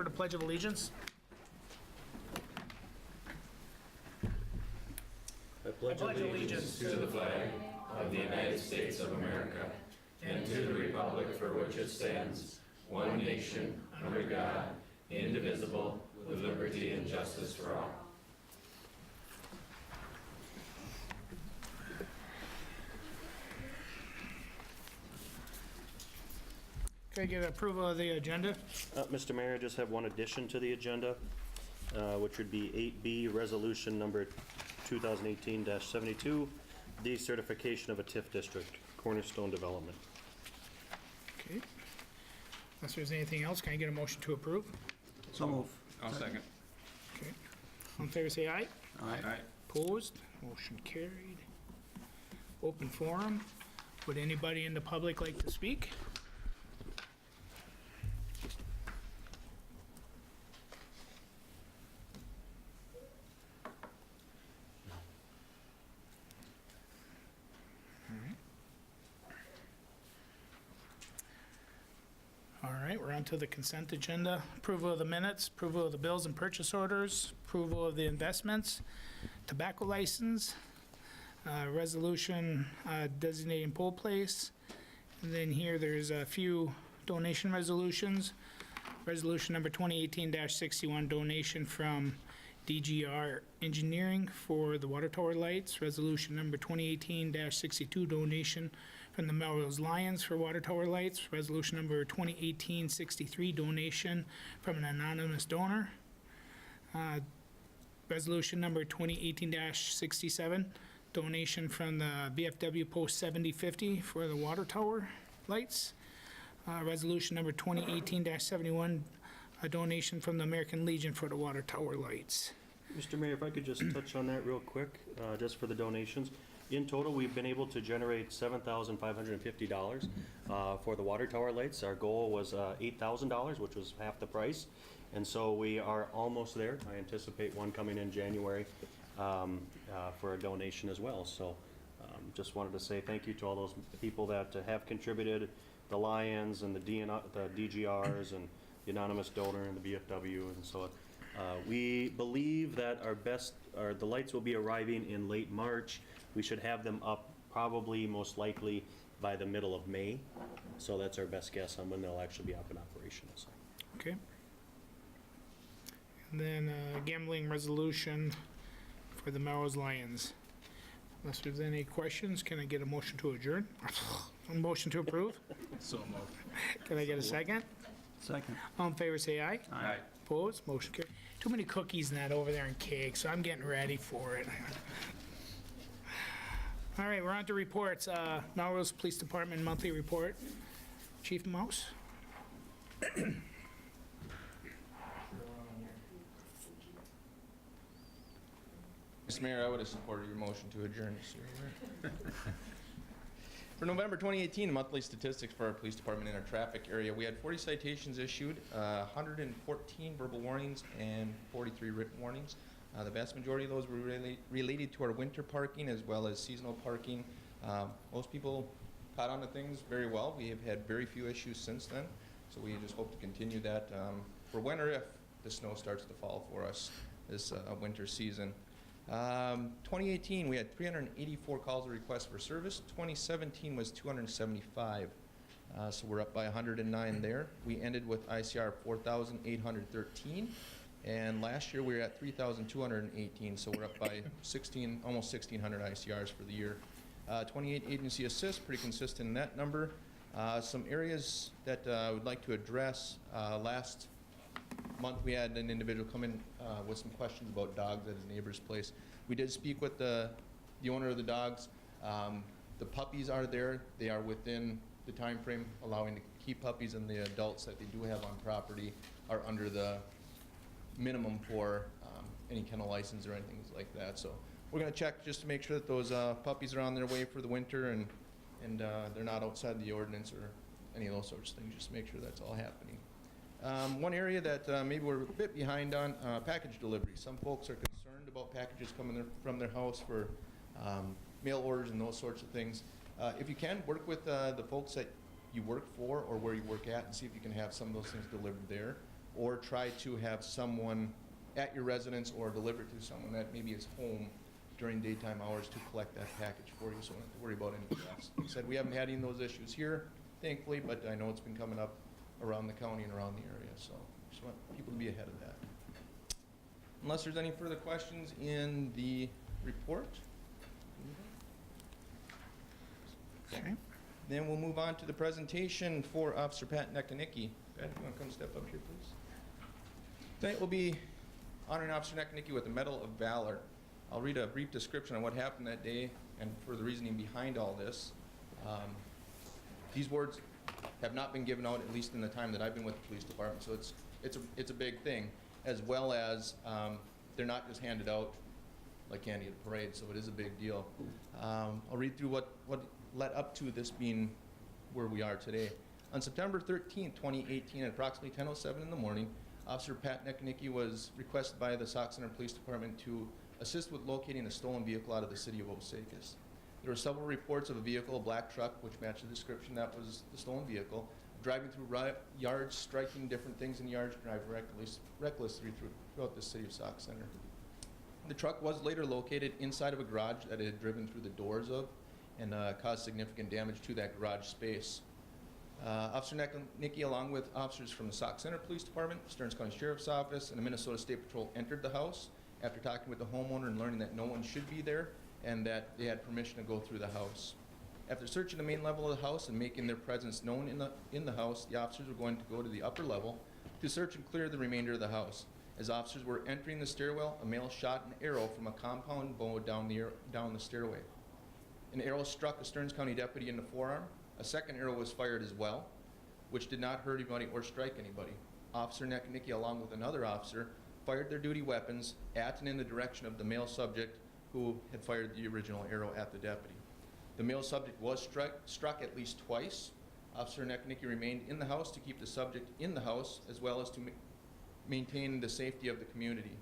for the Pledge of Allegiance. I pledge allegiance to the flag of the United States of America and to the republic for which it stands, one nation, under God, indivisible, with liberty and justice for all. Can I get approval of the agenda? Mr. Mayor, I just have one addition to the agenda, which would be 8B, resolution number 2018-72, decertification of a TIF district, Cornerstone Development. Okay. Unless there's anything else, can I get a motion to approve? So move. I'll second. Okay. All in favor, say aye. Aye. Opposed? Motion carried. Open forum. Would anybody in the public like to speak? All right, we're on to the consent agenda. Approval of the minutes, approval of the bills and purchase orders, approval of the investments, tobacco license, resolution designating poll place. And then here, there's a few donation resolutions. Resolution number 2018-61, donation from DGR Engineering for the water tower lights. Resolution number 2018-62, donation from the Melrose Lions for water tower lights. Resolution number 2018-63, donation from an anonymous donor. Resolution number 2018-67, donation from the VFW Post 7050 for the water tower lights. Resolution number 2018-71, a donation from the American Legion for the water tower lights. Mr. Mayor, if I could just touch on that real quick, just for the donations. In total, we've been able to generate $7,550 for the water tower lights. Our goal was $8,000, which was half the price. And so we are almost there. I anticipate one coming in January for a donation as well. So just wanted to say thank you to all those people that have contributed, the Lions and the DGRs and the anonymous donor and the BFW. And so we believe that the lights will be arriving in late March. We should have them up probably most likely by the middle of May. So that's our best guess on when they'll actually be up and operational. So. Okay. And then gambling resolution for the Melrose Lions. Unless there's any questions, can I get a motion to adjourn? A motion to approve? So moved. Can I get a second? Second. All in favor, say aye. Aye. Opposed? Motion carried. Too many cookies and that over there and cake, so I'm getting ready for it. All right, we're on to reports. Melrose Police Department monthly report. Chief Mouse? Mr. Mayor, I would have supported your motion to adjourn, Mr. Mayor. For November 2018, monthly statistics for our police department in our traffic area, we had 40 citations issued, 114 verbal warnings, and 43 written warnings. The vast majority of those were related to our winter parking as well as seasonal parking. Most people caught on to things very well. We have had very few issues since then, so we just hope to continue that for winter if the snow starts to fall for us this winter season. 2018, we had 384 calls or requests for service. 2017 was 275, so we're up by 109 there. We ended with ICR 4,813, and last year we were at 3,218, so we're up by almost 1,600 ICRs for the year. 28 agency assists, pretty consistent in that number. Some areas that I would like to address. Last month we had an individual come in with some questions about dogs at his neighbor's place. We did speak with the owner of the dogs. The puppies are there. They are within the time frame allowing to keep puppies, and the adults that they do have on property are under the minimum for any kennel license or anything like that. So we're going to check just to make sure that those puppies are on their way for the winter and they're not outside the ordinance or any of those sorts of things, just to make sure that's all happening. One area that maybe we're a bit behind on, package delivery. Some folks are concerned about packages coming from their house for mail orders and those sorts of things. If you can, work with the folks that you work for or where you work at and see if you can have some of those things delivered there. or try to have someone at your residence or deliver it to someone that maybe is home during daytime hours to collect that package for you, so you don't have to worry about any thefts. Like I said, we haven't had any of those issues here, thankfully, but I know it's been coming up around the county and around the area, so just want people to be ahead of that. Unless there's any further questions in the report. Okay. Then we'll move on to the presentation for Officer Pat Nekanicki. Pat, if you want to come step up here, please. Tonight we'll be honoring Officer Nekanicki with the Medal of Valor. I'll read a brief description on what happened that day and for the reasoning behind all this. These words have not been given out, at least in the time that I've been with the police department, so it's a big thing, as well as they're not just handed out like candy at a parade, so it is a big deal. I'll read through what led up to this being where we are today. On September 13th, 2018, at approximately 10:07 in the morning, Officer Pat Nekanicki was requested by the Sauk Center Police Department to assist with locating a stolen vehicle out of the city of Osakis. There were several reports of a vehicle, a black truck, which matched the description that was the stolen vehicle, driving through yards, striking different things in yards, driving recklessly throughout the city of Sauk Center. The truck was later located inside of a garage that it had driven through the doors of and caused significant damage to that garage space. Officer Nekanicki, along with officers from the Sauk Center Police Department, Stearns County Sheriff's Office, and the Minnesota State Patrol entered the house after talking with the homeowner and learning that no one should be there and that they had permission to go through the house. After searching the main level of the house and making their presence known in the house, the officers were going to go to the upper level to search and clear the remainder of the house. As officers were entering the stairwell, a male shot an arrow from a compound bow down the stairway. An arrow struck a Stearns County deputy in the forearm. A second arrow was fired as well, which did not hurt anybody or strike anybody. Officer Nekanicki, along with another officer, fired their duty weapons at and in the direction of the male subject who had fired the original arrow at the deputy. The male subject was struck at least twice. Officer Nekanicki remained in the house to keep the subject in the house, as well as to maintain the safety of the community.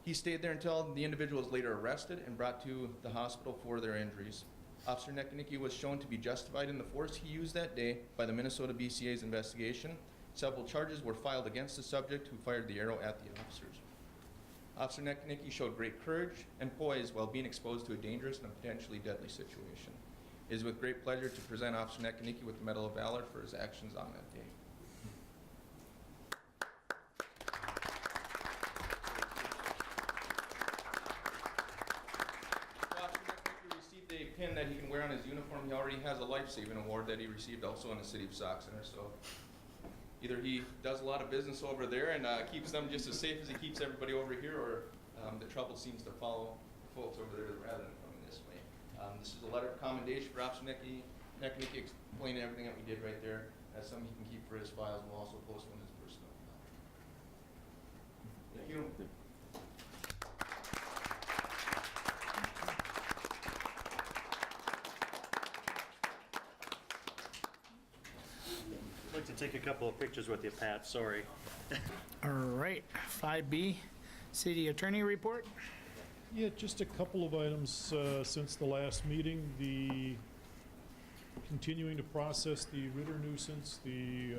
He stayed there until the individual was later arrested and brought to the hospital for their injuries. Officer Nekanicki was shown to be justified in the force he used that day by the Minnesota BCA's investigation. Several charges were filed against the subject who fired the arrow at the officers. Officer Nekanicki showed great courage and poise while being exposed to a dangerous and potentially deadly situation. It is with great pleasure to present Officer Nekanicki with the Medal of Valor for his actions on that day. Officer Nekanicki received a pin that he can wear on his uniform. He already has a life-saving award that he received also in the city of Sauk Center. So either he does a lot of business over there and keeps them just as safe as he keeps everybody over here, or the trouble seems to follow folks over there rather than coming this way. This is a letter of commendation for Officer Nekanicki, explaining everything that we did right there. That's something he can keep for his files, and we'll also post one in his personal file. Thank you. I'd like to take a couple of pictures with you, Pat, sorry. All right, 5B, City Attorney Report. Yeah, just a couple of items since the last meeting. The continuing to process the Ritter nuisance. The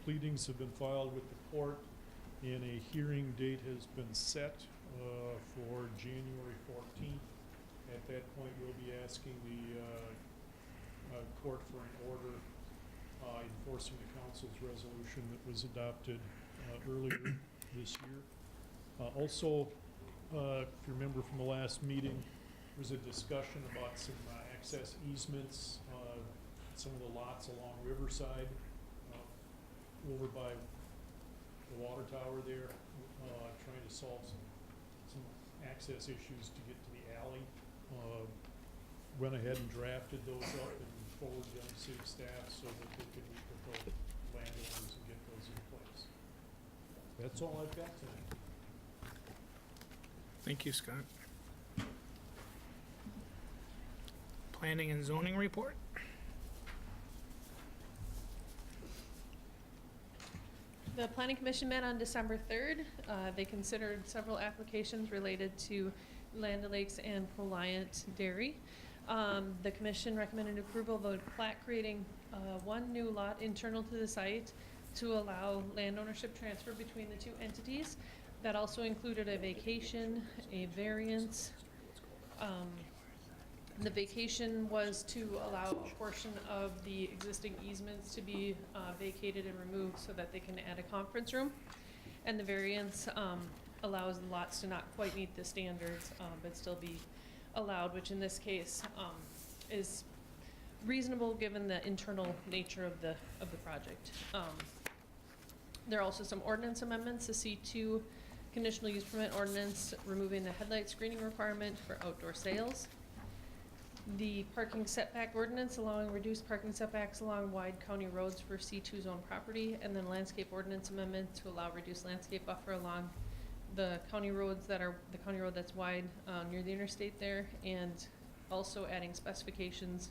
pleadings have been filed with the court, and a hearing date has been set for January 14th. At that point, we'll be asking the court for an order enforcing the council's resolution that was adopted earlier this year. Also, if you remember from the last meeting, there was a discussion about some access easements, some of the lots along Riverside, over by the water tower there, trying to solve some access issues to get to the alley. Went ahead and drafted those up and forwarded them to city staff so that they could meet with the landowners and get those in place. That's all I've got tonight. Thank you, Scott. Planning and Zoning Report. The Planning Commission met on December 3rd. They considered several applications related to Land O'Lakes and Proliant Dairy. The commission recommended approval of a plat creating one new lot internal to the site to allow land ownership transfer between the two entities. That also included a vacation, a variance. The vacation was to allow a portion of the existing easements to be vacated and removed so that they can add a conference room. And the variance allows the lots to not quite meet the standards, but still be allowed, which in this case is reasonable given the internal nature of the project. There are also some ordinance amendments, the C2 conditional use permit ordinance, removing the headlight screening requirement for outdoor sales. The parking setback ordinance allowing reduced parking setbacks along wide county roads for C2 zone property, and then landscape ordinance amendment to allow reduced landscape buffer along the county roads that are, the county road that's wide near the interstate there, and also adding specifications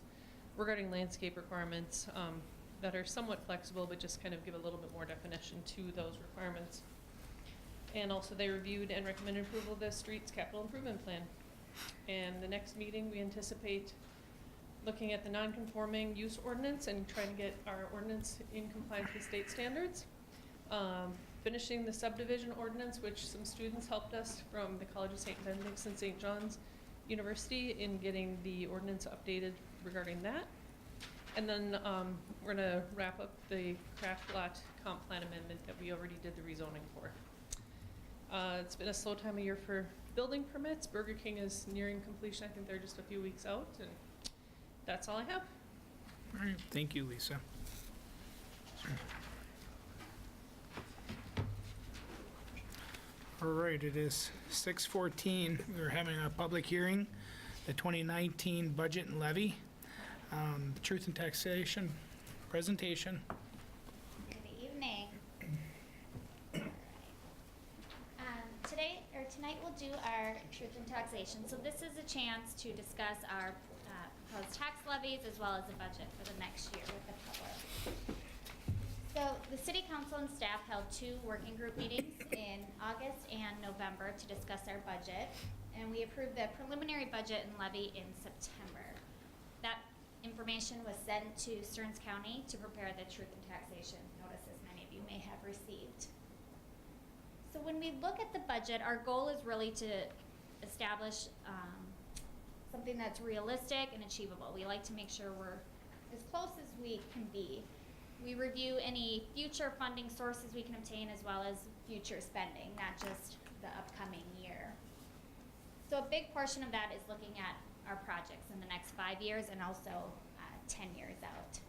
regarding landscape requirements that are somewhat flexible, but just kind of give a little bit more definition to those requirements. And also they reviewed and recommended approval of the streets capital improvement plan. And the next meeting, we anticipate looking at the non-conforming use ordinance and trying to get our ordinance in compliance with state standards. Finishing the subdivision ordinance, which some students helped us from the College of St. Benedict's and St. John's University in getting the ordinance updated regarding that. And then we're gonna wrap up the craft lot comp plan amendment that we already did the rezoning for. It's been a slow time of year for building permits. Burger King is nearing completion. I think they're just a few weeks out, and that's all I have. All right, thank you, Lisa. All right, it is 6:14. We're having a public hearing, the 2019 budget and levy, truth and taxation presentation. Good evening. Tonight we'll do our truth and taxation. So this is a chance to discuss our proposed tax levies as well as the budget for the next year with the public. So the City Council and staff held 2 working group meetings in August and November to discuss our budget, and we approved the preliminary budget and levy in September. That information was sent to Stearns County to prepare the truth and taxation notices many of you may have received. So when we look at the budget, our goal is really to establish something that's realistic and achievable. We like to make sure we're as close as we can be. We review any future funding sources we can obtain as well as future spending, not just the upcoming year. So a big portion of that is looking at our projects in the next 5 years and also 10 years out.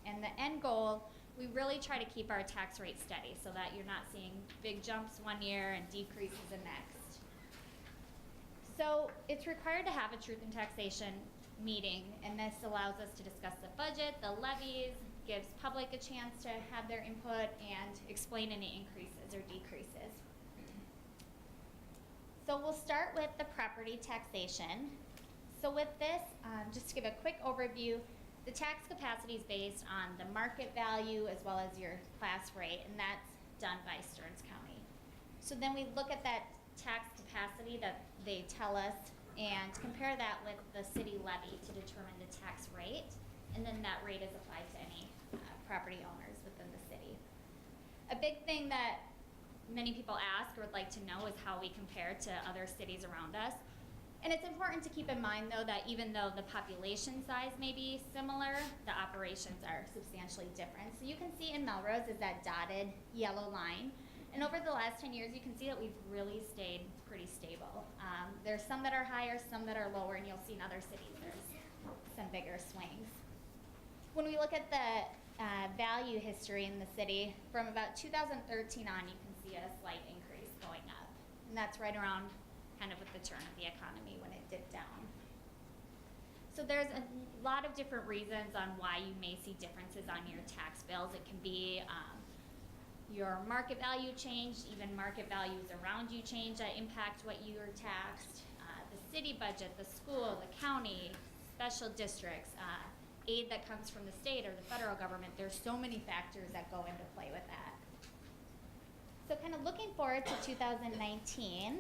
And the end goal, we really try to keep our tax rate steady so that you're not seeing big jumps one year and decreases the next. So it's required to have a truth and taxation meeting, and this allows us to discuss the budget, the levies, gives public a chance to have their input and explain any increases or decreases. So we'll start with the property taxation. So with this, just to give a quick overview, the tax capacity is based on the market value as well as your class rate, and that's done by Stearns County. So then we look at that tax capacity that they tell us and compare that with the city levy to determine the tax rate, and then that rate is applied to any property owners within the city. A big thing that many people ask or would like to know is how we compare to other cities around us. And it's important to keep in mind, though, that even though the population size may be similar, the operations are substantially different. So you can see in Melrose is that dotted yellow line. And over the last 10 years, you can see that we've really stayed pretty stable. There's some that are higher, some that are lower, and you'll see in other cities there's some bigger swings. When we look at the value history in the city, from about 2013 on, you can see a slight increase going up. And that's right around kind of with the turn of the economy when it dipped down. So there's a lot of different reasons on why you may see differences on your tax bills. It can be your market value change, even market values around you change that impact what you are taxed, the city budget, the school, the county, special districts, aid that comes from the state or the federal government. There's so many factors that go into play with that. So kind of looking forward to 2019,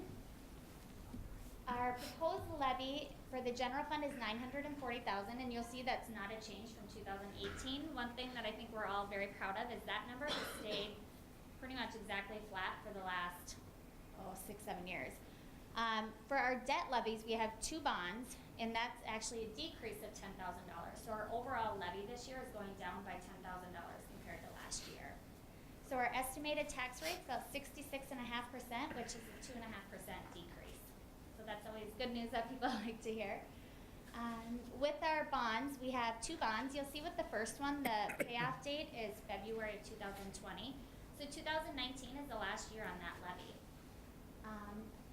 our proposed levy For the general fund is 940,000, and you'll see that's not a change from 2018. One thing that I think we're all very proud of is that number has stayed pretty much exactly flat for the last 6-7 years. For our debt levies, we have 2 bonds, and that's actually a decrease of $10,000. So our overall levy this year is going down by $10,000 compared to last year. So our estimated tax rate is about 66.5%, which is a 2.5% decrease. So that's always good news that people like to hear. With our bonds, we have 2 bonds. You'll see with the first one, the payoff date is February of 2020. So 2019 is the last year on that levy.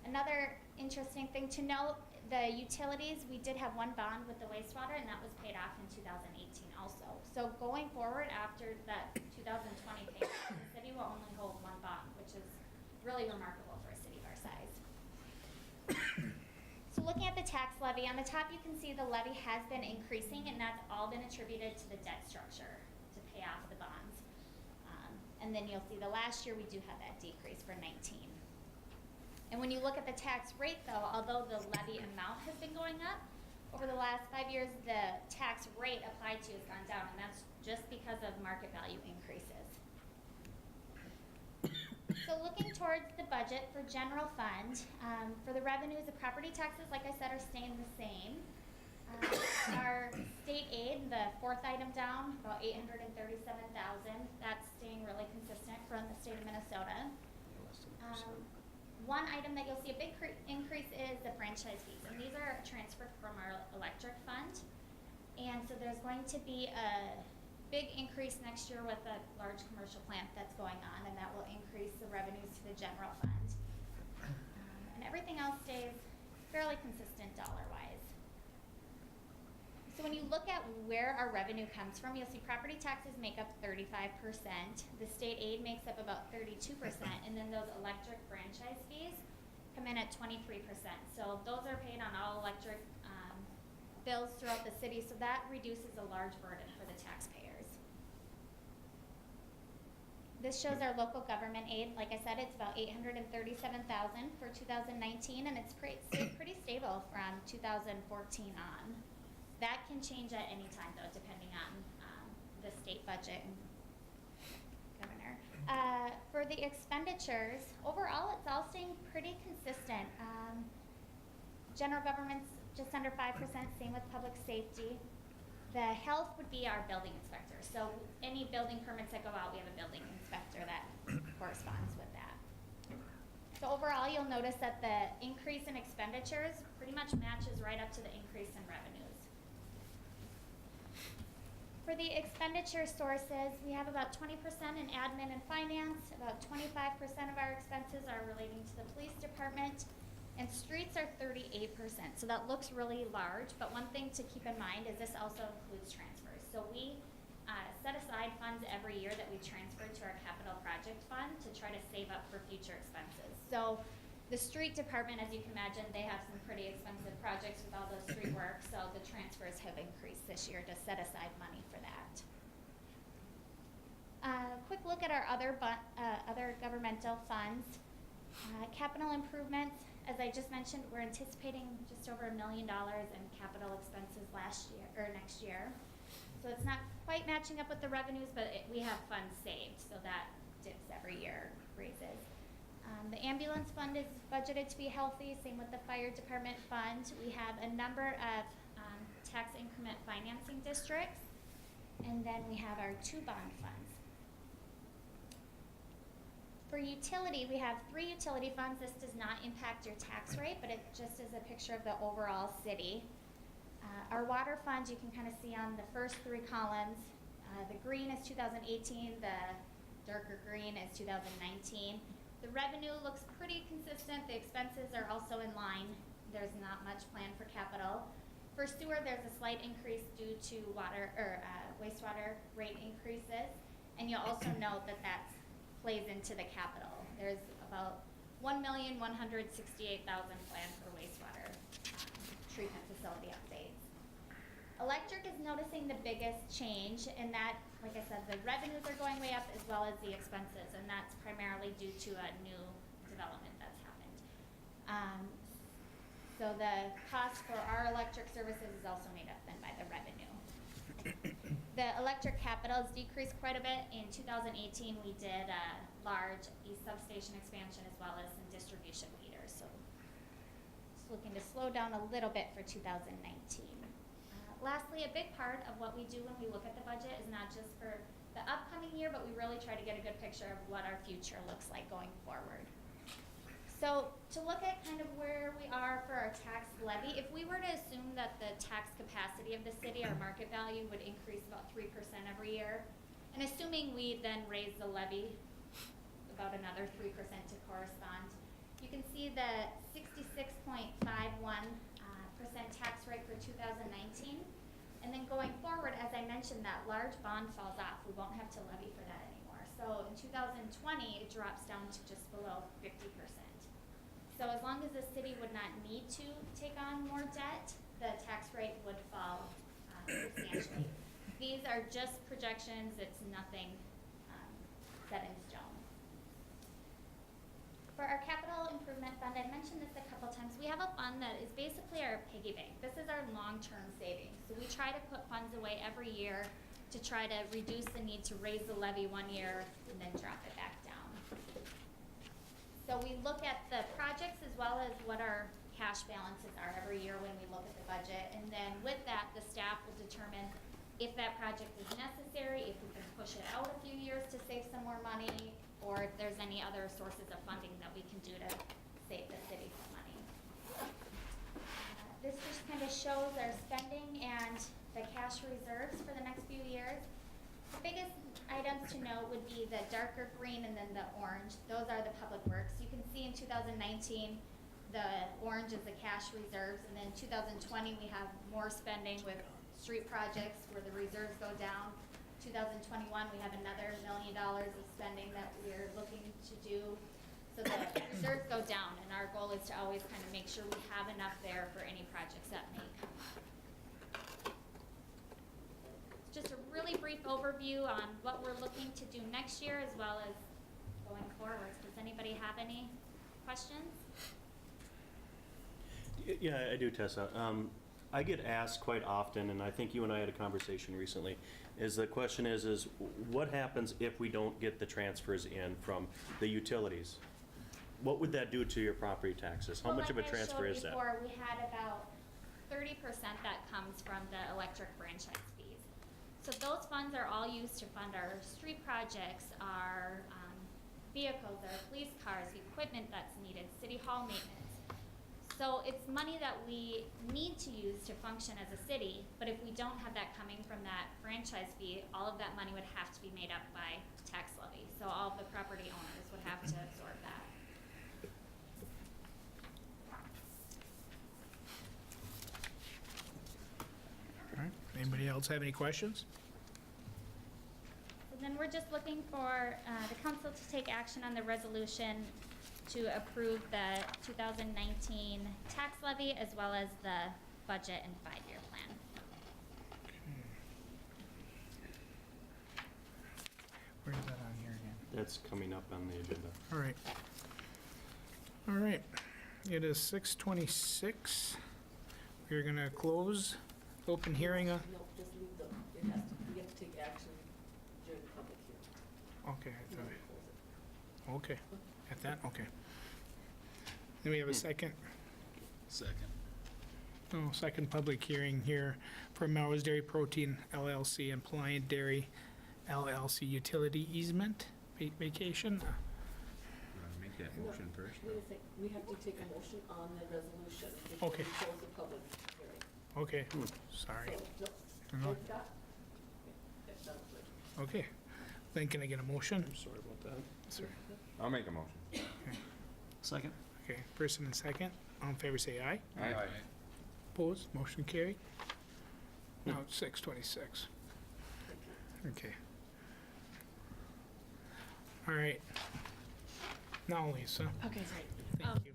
Another interesting thing to note, the utilities, we did have 1 bond with the wastewater, and that was paid off in 2018 also. So going forward after that 2020 payment, the city will only hold 1 bond, which is really remarkable for a city of our size. So looking at the tax levy, on the top you can see the levy has been increasing, and that's all been attributed to the debt structure to pay off the bonds. And then you'll see the last year we do have that decrease for 19. And when you look at the tax rate though, although the levy amount has been going up, over the last 5 years the tax rate applied to has gone down, and that's just because of market value increases. So looking towards the budget for general fund, for the revenues, the property taxes, like I said, are staying the same. Our state aid, the 4th item down, about $837,000, that's staying really consistent from the state of Minnesota. One item that you'll see a big increase is the franchise fees, and these are transferred from our electric fund. And so there's going to be a big increase next year with a large commercial plant that's going on, and that will increase the revenues to the general fund. And everything else stays fairly consistent dollar-wise. So when you look at where our revenue comes from, you'll see property taxes make up 35%, the state aid makes up about 32%, and then those electric franchise fees come in at 23%. So those are paid on all electric bills throughout the city, so that reduces a large burden for the taxpayers. This shows our local government aid. Like I said, it's about $837,000 for 2019, and it's stayed pretty stable from 2014 on. That can change at any time, though, depending on the state budget and governor. For the expenditures, overall, it's all staying pretty consistent. General government's just under 5%, same with public safety. The health would be our building inspector. So any building permits that go out, we have a building inspector that corresponds with that. So overall, you'll notice that the increase in expenditures pretty much matches right up to the increase in revenues. For the expenditure sources, we have about 20% in admin and finance, about 25% of our expenses are relating to the police department, and streets are 38%. So that looks really large, but one thing to keep in mind is this also includes transfers. So we set aside funds every year that we transfer to our capital project fund to try to save up for future expenses. So the street department, as you can imagine, they have some pretty expensive projects with all those street work, so the transfers have increased this year to set aside money for that. Quick look at our other governmental funds. Capital improvements, as I just mentioned, we're anticipating just over $1 million in capital expenses next year. So it's not quite matching up with the revenues, but we have funds saved, so that dips every year, raises. The ambulance fund is budgeted to be healthy, same with the fire department fund. We have a number of tax increment financing districts, and then we have our 2 bond funds. For utility, we have 3 utility funds. This does not impact your tax rate, but it just is a picture of the overall city. Our water fund, you can kind of see on the first 3 columns. The green is 2018, the darker green is 2019. The revenue looks pretty consistent. The expenses are also in line. There's not much planned for capital. For sewer, there's a slight increase due to wastewater rate increases. And you'll also note that that plays into the capital. There's about $1,168,000 planned for wastewater treatment facility updates. Electric is noticing the biggest change in that, like I said, the revenues are going way up as well as the expenses, and that's primarily due to a new development that's happened. So the cost for our electric services is also made up then by the revenue. The electric capital has decreased quite a bit. In 2018, we did a large east substation expansion as well as some distribution meters. So just looking to slow down a little bit for 2019. Lastly, a big part of what we do when we look at the budget is not just for the upcoming year, but we really try to get a good picture of what our future looks like going forward. So to look at kind of where we are for our tax levy, if we were to assume that the tax capacity of the city, our market value would increase about 3% every year, and assuming we then raise the levy about another 3% to correspond, you can see the 66.51% tax rate for 2019. And then going forward, as I mentioned, that large bond falls off. We won't have to levy for that anymore. So in 2020, it drops down to just below 50%. So as long as the city would not need to take on more debt, the tax rate would fall substantially. These are just projections. It's nothing set in stone. For our capital improvement fund, I mentioned this a couple times, we have a fund that is basically our piggy bank. This is our long-term savings. So we try to put funds away every year to try to reduce the need to raise the levy one year and then drop it back down. So we look at the projects as well as what our cash balances are every year when we look at the budget. And then with that, the staff will determine if that project is necessary, if we can push it out a few years to save some more money, or if there's any other sources of funding that we can do to save the city some money. This just kind of shows our spending and the cash reserves for the next few years. The biggest items to note would be the darker green and then the orange. Those are the public works. You can see in 2019, the orange is the cash reserves, and then 2020 we have more spending with street projects where the reserves go down. 2021, we have another $1 million of spending that we're looking to do. So the reserves go down, and our goal is to always kind of make sure we have enough there for any projects that may come up. Just a really brief overview on what we're looking to do next year as well as going forward. Does anybody have any questions? Yeah, I do, Tessa. I get asked quite often, and I think you and I had a conversation recently, is the question is what happens if we don't get the transfers in from the utilities? What would that do to your property taxes? How much of a transfer is that? Before, we had about 30% that comes from the electric franchise fees. So those funds are all used to fund our street projects, our vehicles, our police cars, equipment that's needed, city hall maintenance. So it's money that we need to use to function as a city, but if we don't have that coming from that franchise fee, all of that money would have to be made up by tax levy. So all of the property owners would have to absorb that. All right. Anybody else have any questions? So then we're just looking for the council to take action on the resolution to approve the 2019 tax levy as well as the budget and 5-year plan. Where's that on here again? That's coming up on the agenda. All right. All right. It is 6:26. We're gonna close open hearing. No, just leave them. It has to, we have to take action during the public hearing. Okay. I You thought have to close it. Okay. At that? Okay. Then we have a second. Second. Oh, second public hearing here for Melrose Dairy Protein LLC and Pliant Dairy LLC utility easement vacation. You want to make that motion first? Wait a sec, we have to take a motion on the resolution before we Okay. close the public hearing. Okay, sorry. So, No. no, Scott? Okay, that sounds good. Okay. Then can I get a motion? I'm sorry about that. Sorry. I'll make a motion. Second. Okay, first and second. All in favor say aye. Aye. Opposed? Motion carried. Now it's 6:26. Okay. All right. Now, Lisa, Okay, great. thank you.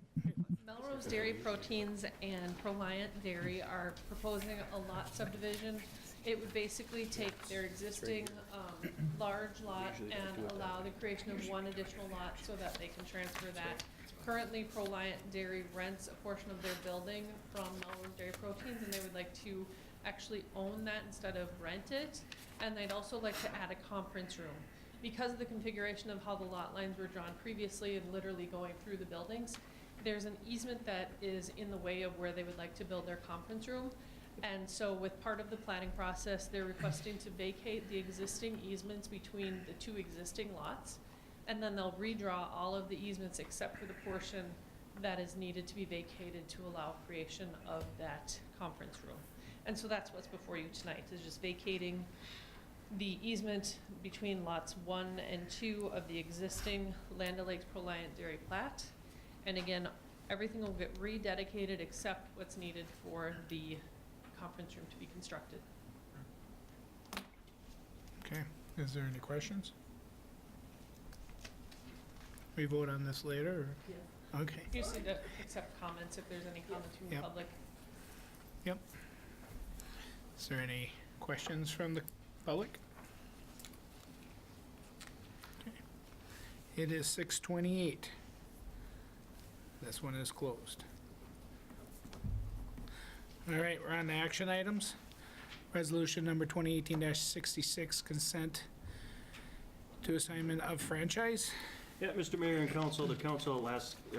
Melrose Dairy Proteins and Proliant Dairy are proposing a lot subdivision. It would basically take their existing large lot Usually they do and it that allow the creation of one additional lot so that they can transfer that Currently, Proliant Dairy rents a portion of their building from Melrose Dairy Proteins, and they would like to actually own that instead of rent it. And they'd also like to add a conference room. Because of the configuration of how the lot lines were drawn previously and literally going through the buildings, there's an easement that is in the way of where they would like to build their conference room. And so with part of the planning process, they're requesting to vacate the existing easements between the two existing lots. And then they'll redraw all of the easements except for the portion that is needed to be vacated to allow creation of that conference room. And so that's what's before you tonight, is just vacating the easement between lots 1 and 2 of the existing Land O'Lakes Proliant Dairy plat. And again, everything will get rededicated except what's needed for the conference room to be constructed. Okay, is there any questions? We vote on this later, or? Okay, You just need to accept comments if there's any comments from the Yep. public. is there any questions from the public? Okay. It is 6:28. This one is closed. All right, we're on to action items. Resolution number 2018-66, consent to assignment of franchise. Yeah, Mr. Mayor and Council, the council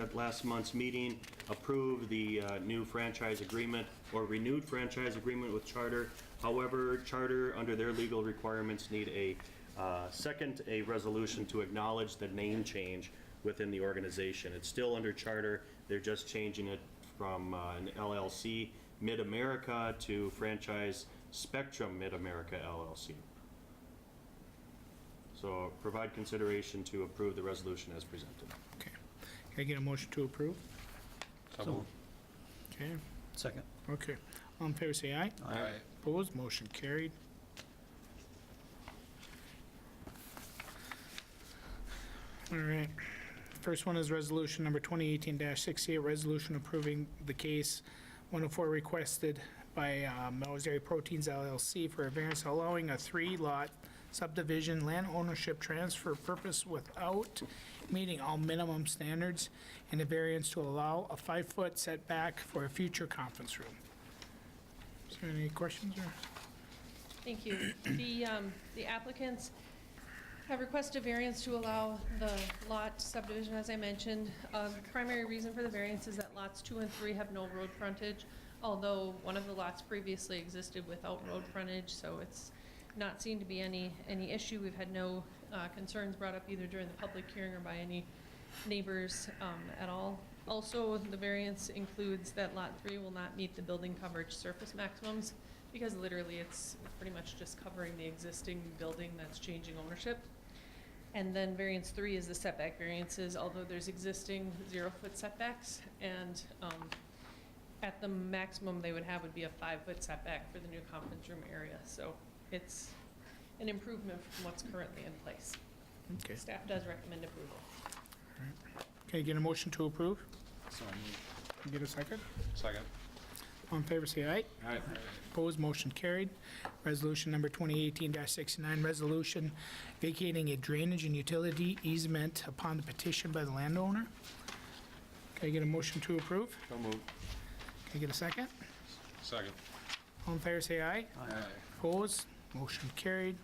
at last month's meeting approved the new franchise agreement or renewed franchise agreement with Charter. However, Charter, under their legal requirements, need a resolution to acknowledge the name change within the organization. It's still under Charter. They're just changing it from an LLC Mid-America to Franchise Spectrum Mid-America LLC. So provide consideration to approve the resolution as presented. Okay. Can I get a motion to approve? So Okay, Second. okay. All in favor, say aye. Aye. Opposed, motion carried. All right. First one is resolution number 2018-68, resolution approving the case 104 requested by Melrose Dairy Proteins LLC for a variance allowing a 3-lot subdivision land ownership transfer purpose without meeting all minimum standards, and a variance to allow a 5-foot setback for a future conference room. Is there any questions or? Thank you. The applicants have requested variance to allow the lot subdivision, as I mentioned. The primary reason for the variance is that lots 2 and 3 have no road frontage, although one of the lots previously existed without road frontage, so it's not seen to be any issue. We've had no concerns brought up either during the public hearing or by any neighbors at all. Also, the variance includes that lot 3 will not meet the building coverage surface maximums, because literally it's pretty much just covering the existing building that's changing ownership. And then variance 3 is the setback variances, although there's existing 0-foot setbacks, and at the maximum they would have would be a 5-foot setback for the new conference room area. So it's an improvement from what's currently in place. Okay. Staff does recommend approval. Can I get a motion to approve? So moved. Can I get a second? Second. All in favor, say aye. Aye. Opposed, motion carried. Resolution number 2018-69, resolution vacating a drainage and utility easement upon the petition by the landowner. Can I get a motion to approve? So moved. Can I get a second? Second. All in favor, say aye. Aye. Opposed, motion carried.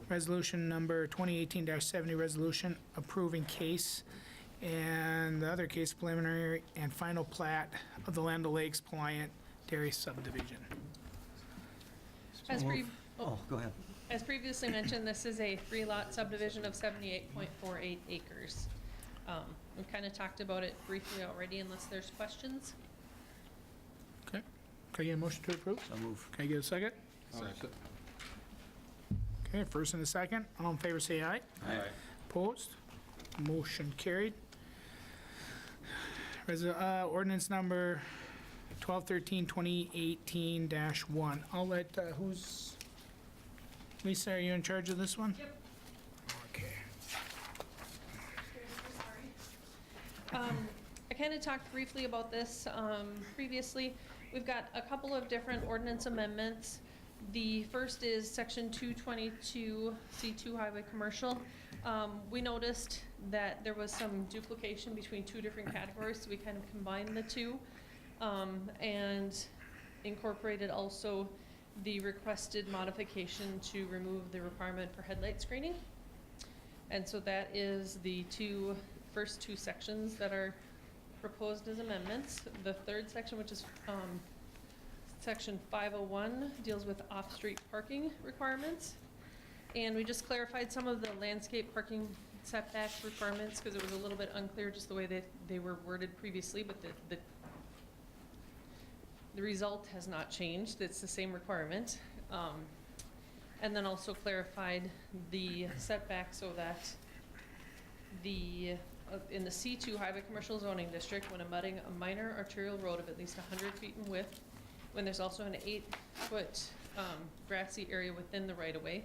Resolution number 2018-70, resolution approving case and the other case preliminary and final plat of the Land O'Lakes Pliant Dairy Subdivision. As pre- Oh, go ahead. As previously mentioned, this is a 3-lot subdivision of 78.48 acres. We've kind of talked about it briefly already, unless there's questions. Okay. Can I get a motion to approve? So move. Can I get a second? Second. Okay, first and a second. All in favor, say aye. Aye. Opposed? Motion carried. Ordinance number 1213, 2018-1. I'll let, Lisa, are you in charge of this one? Yep. Okay. I kind of talked briefly about this previously. We've got a couple of different ordinance amendments. The first is section 222, C2 Highway Commercial. We noticed that there was some duplication between two different categories, so we kind of combined the two, and incorporated also the requested modification to remove the requirement for headlight screening. And so that is the first two sections that are proposed as amendments. The third section, which is section 501, deals with off-street parking requirements. And we just clarified some of the landscape parking setback requirements because it was a little bit unclear just the way that they were worded previously, but the result has not changed. It's the same requirement. And then also clarified the setback so that in the C2 highway commercial zoning district, when abutting a minor arterial road of at least 100 feet in width, when there's also an 8-foot grassy area within the right-of-way,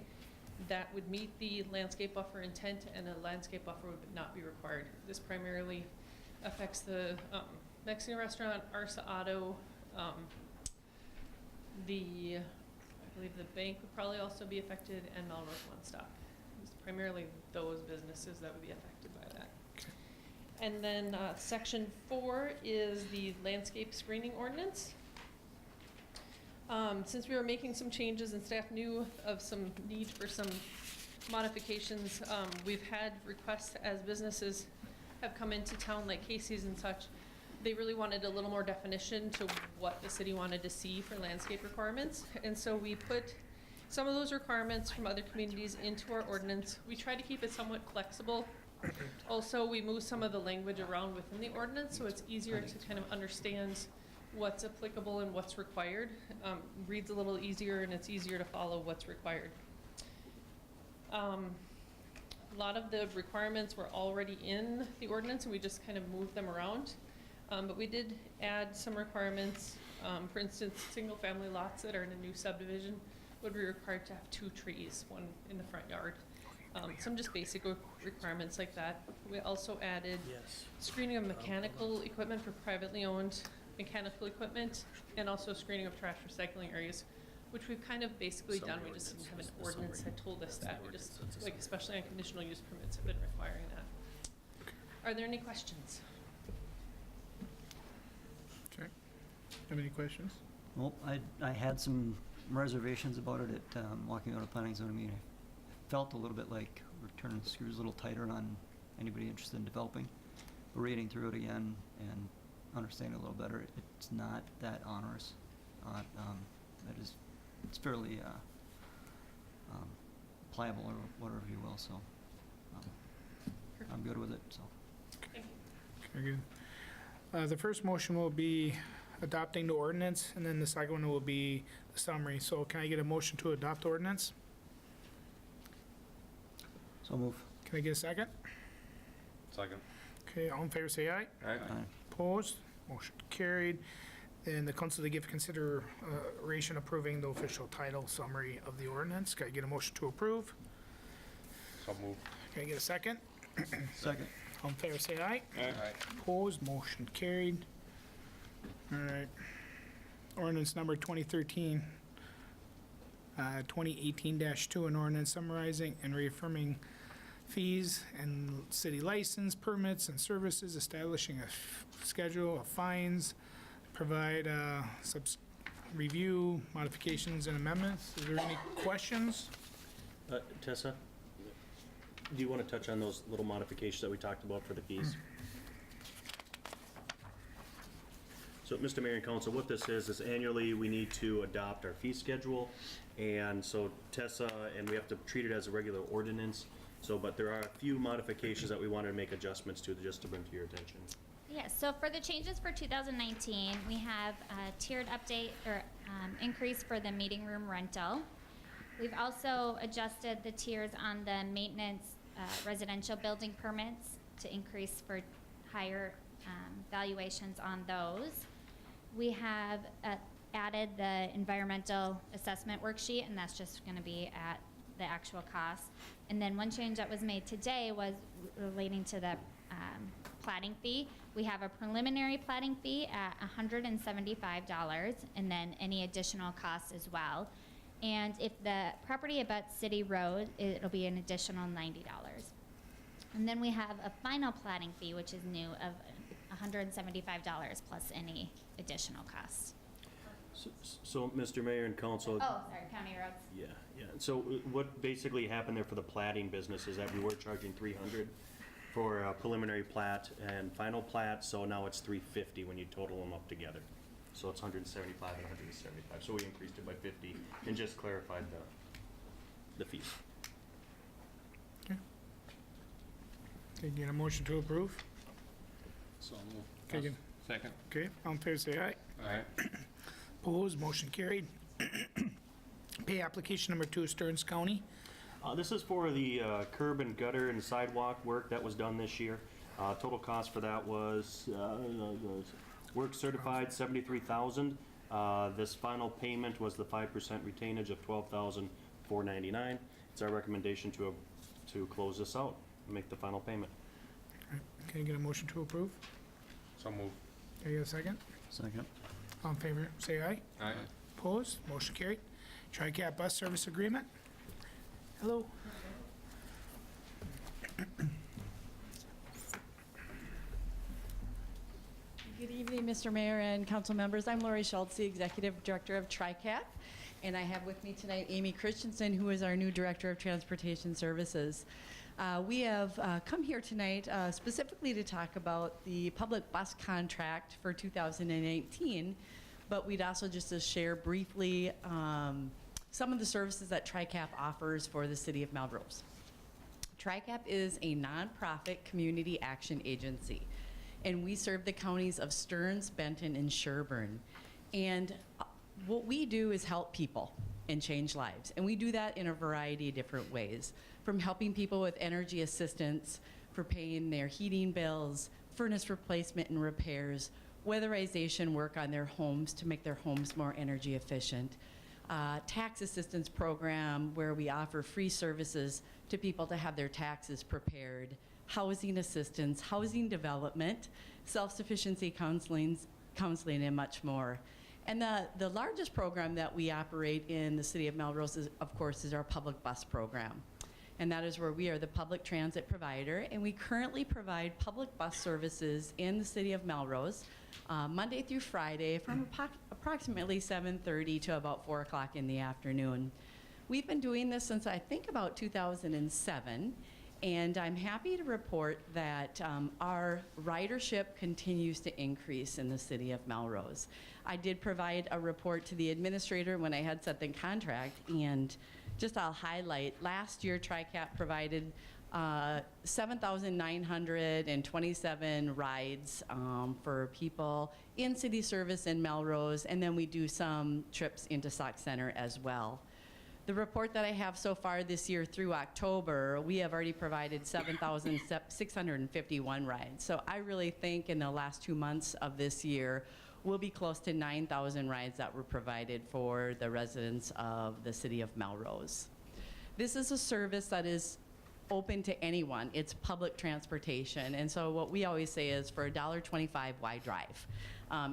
that would meet the landscape buffer intent, and a landscape buffer would not be required. This primarily affects the Mexican restaurant, Arsa Auto, I believe the bank would probably also be affected, and Melrose One Stop. It's primarily those businesses that would be affected by that. And then section 4 is the landscape screening ordinance. Since we were making some changes and staff knew of some need for some modifications, we've had requests as businesses have come into town, like Casey's and such. They really wanted a little more definition to what the city wanted to see for landscape requirements. And so we put some of those requirements from other communities into our ordinance. We try to keep it somewhat flexible. Also, we move some of the language around within the ordinance so it's easier to kind of understand what's applicable and what's required. Reads a little easier and it's easier to follow what's required. A lot of the requirements were already in the ordinance and we just kind of moved them around. But we did add some requirements. For instance, single-family lots that are in a new subdivision would be required to have 2 trees, one in the front yard. Some just basic requirements like that. We also added screening of mechanical equipment for privately owned mechanical equipment, and also screening of trash recycling areas, which we've kind of basically done. We just didn't have an ordinance that told us that. We just, like, especially on conditional use permits, have been requiring that. Are there any questions? Okay. Have any questions? Well, I had some reservations about it at walking out of planning zone meeting. I felt a little bit like we're turning the screws a little tighter on anybody interested in developing. But reading through it again and understanding it a little better, it's not that onerous. It's fairly pliable, or whatever you will. So I'm good with it. So. Thank you. Very good. The first motion will be adopting the ordinance, and then the second one will be the summary. So can I get a motion to adopt ordinance? So move. Can I get a second? Second. Okay, all in favor say aye. Aye. Opposed? Motion carried. And the council to give consideration approving the official title summary of the ordinance. Can I get a motion to approve? So moved. Can I get a second? Second. All in favor say aye. Aye. Opposed? Motion carried. All right. Ordinance number 2018-2, an ordinance summarizing and reaffirming fees and city license permits and services, establishing a schedule of fines, provide review, modifications, and amendments. Is there any questions? Tessa, do you want to touch on those little modifications that we talked about for the fees? So, Mr. Mayor and Council, what this is annually we need to adopt our fee schedule. And so Tessa, and we have to treat it as a regular ordinance. So, but there are a few modifications that we wanted to make adjustments to, just to bring to your attention. Yes, so for the changes for 2019, we have a tiered update or increase for the meeting room rental. We've also adjusted the tiers on the maintenance residential building permits to increase for higher valuations on those. We have added the environmental assessment worksheet, and that's just going to be at the actual cost. And then one change that was made today was relating to the plating fee. We have a preliminary plating fee at $175, and then any additional costs as well. And if the property abuts City Road, it'll be an additional $90. And then we have a final plating fee, which is new, of $175 plus any additional costs. So, Mr. Mayor and Council. Oh, sorry, county roads. Yeah, yeah. So what basically happened there for the plating business is that we were charging $300 for a preliminary plat and final plat, so now it's $350 when you total them up together. So it's $175 and $175. So we increased it by 50 and just clarified the fees. Okay. Can you get a motion to approve? So moved. Okay, good. Second. Okay, all in favor, say aye. Aye. Opposed, motion carried. Pay application number 2, Stearns County. This is for the curb and gutter and sidewalk work that was done this year. Total cost for that was, work certified, $73,000. This final payment was the 5% retainage of $12,499. It's our recommendation to close this out and make the final payment. Can I get a motion to approve? So moved. Can I get a second? Second. All in favor, say aye. Aye. Opposed, motion carried. TriCap Bus Service Agreement. Hello. Good evening, Mr. Mayor and council members. I'm Lori Schultz, the Executive Director of TriCap, and I have with me tonight Amy Christensen, who is our new Director of Transportation Services. We have come here tonight specifically to talk about the public bus contract for 2018, but we'd also just to share briefly some of the services that TriCap offers for the city of Melrose. TriCap is a nonprofit community action agency, and we serve the counties of Stearns, Benton, and Sherburne. And what we do is help people and change lives. And we do that in a variety of different ways, from helping people with energy assistance, for paying their heating bills, furnace replacement and repairs, weatherization work on their homes to make their homes more energy efficient, tax assistance program where we offer free services to people to have their taxes prepared, housing assistance, housing development, self-sufficiency counseling, and much more. And the largest program that we operate in the city of Melrose, is, of course, is our public bus program. And that is where we are the public transit provider, and we currently provide public bus services in the city of Melrose, Monday through Friday from approximately 7:30 to about 4 o'clock in the afternoon. We've been doing this since I think about 2007, and I'm happy to report that our ridership continues to increase in the city of Melrose. I did provide a report to the administrator when I had set the contract, and just I'll highlight, last year TriCap provided 7,927 rides for people in city service in Melrose, and then we do some trips into Sauk Center as well. The report that I have so far this year through October, we have already provided 7,651 rides. So I really think in the last 2 months of this year, we'll be close to 9,000 rides that were provided for the residents of the city of Melrose. This is a service that is open to anyone. It's public transportation. And so what we always say is for $1.25, why drive?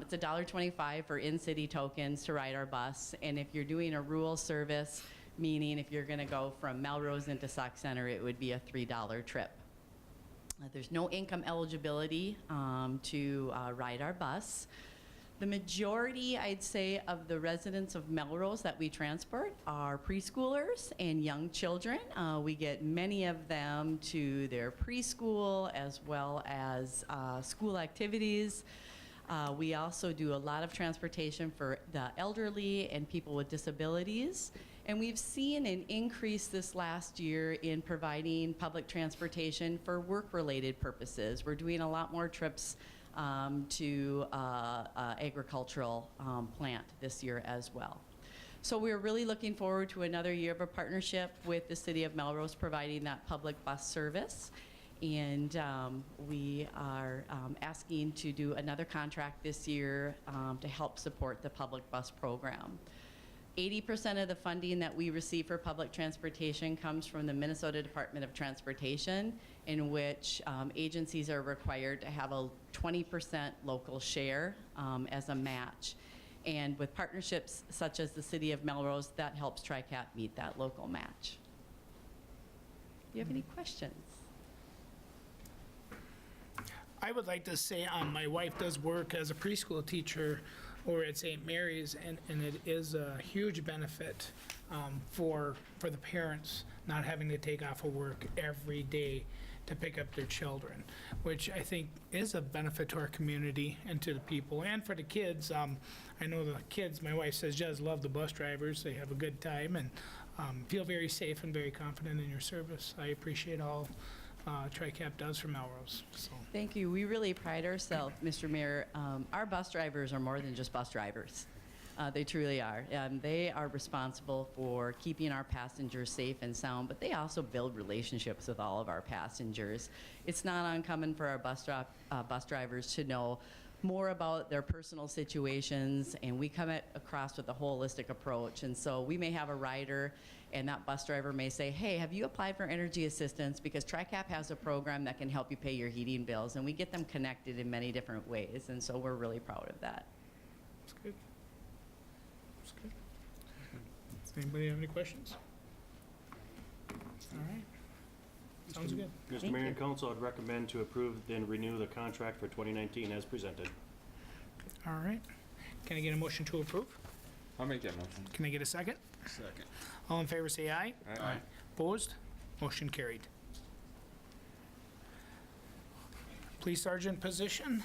It's $1.25 for in-city tokens to ride our bus. And if you're doing a rural service, meaning if you're going to go from Melrose into Sauk Center, it would be a $3 trip. There's no income eligibility to ride our bus. The majority, I'd say, of the residents of Melrose that we transport are preschoolers and young children. We get many of them to their preschool as well as school activities. We also do a lot of transportation for the elderly and people with disabilities. And we've seen an increase this last year in providing public transportation for work-related purposes. We're doing a lot more trips to agricultural plant this year as well. So we're really looking forward to another year of a partnership with the city of Melrose providing that public bus service. And we are asking to do another contract this year to help support the public bus program. 80% of the funding that we receive for public transportation comes from the Minnesota Department of Transportation, in which agencies are required to have a 20% local share as a match. And with partnerships such as the city of Melrose, that helps TriCap meet that local match. Do you have any questions? I would like to say, my wife does work as a preschool teacher over at St. Mary's, and it is a huge benefit for the parents not having to take off of work every day to pick up their children, which I think is a benefit to our community and to the people, and for the kids. I know the kids, my wife says, just love the bus drivers. They have a good time and feel very safe and very confident in your service. I appreciate all TRICAP does for Melrose. So. Thank you. We really pride ourselves, Mr. Mayor. Our bus drivers are more than just bus drivers. They truly are. They are responsible for keeping our passengers safe and sound, but they also build relationships with all of our passengers. It's not uncommon for our bus drivers to know more about their personal situations, and we come across with a holistic approach. And so we may have a rider, and that bus driver may say, hey, have you applied for energy assistance? Because TRICAP has a program that can help you pay your heating bills, and we get them connected in many different ways, and so we're really proud of that. That's good. That's good. Does anybody have any questions? All right. Sounds good. Mr. Thank Mayor you. and Council, I'd recommend to approve and renew the contract for 2019 as presented. All right. Can I get a motion to approve? I'll make that motion. Can I get a second? Second. All in favor, say aye. Aye. Opposed? Motion carried. Police sergeant position.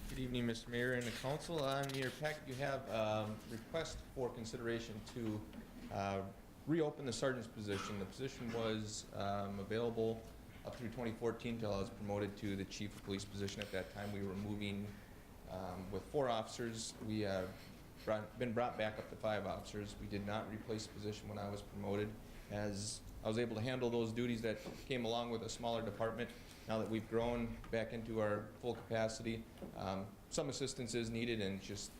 Good evening, Mr. Mayor and the council. On your packet, you have request for consideration to reopen the sergeant's position. The position was available up through 2014 until I was promoted to the chief of police position. At that time, we were moving with 4 officers. We have been brought back up to 5 officers. We did not replace the position when I was promoted, as I was able to handle those duties that came along with a smaller department. Now that we've grown back into our full capacity, some assistance is needed, and it's just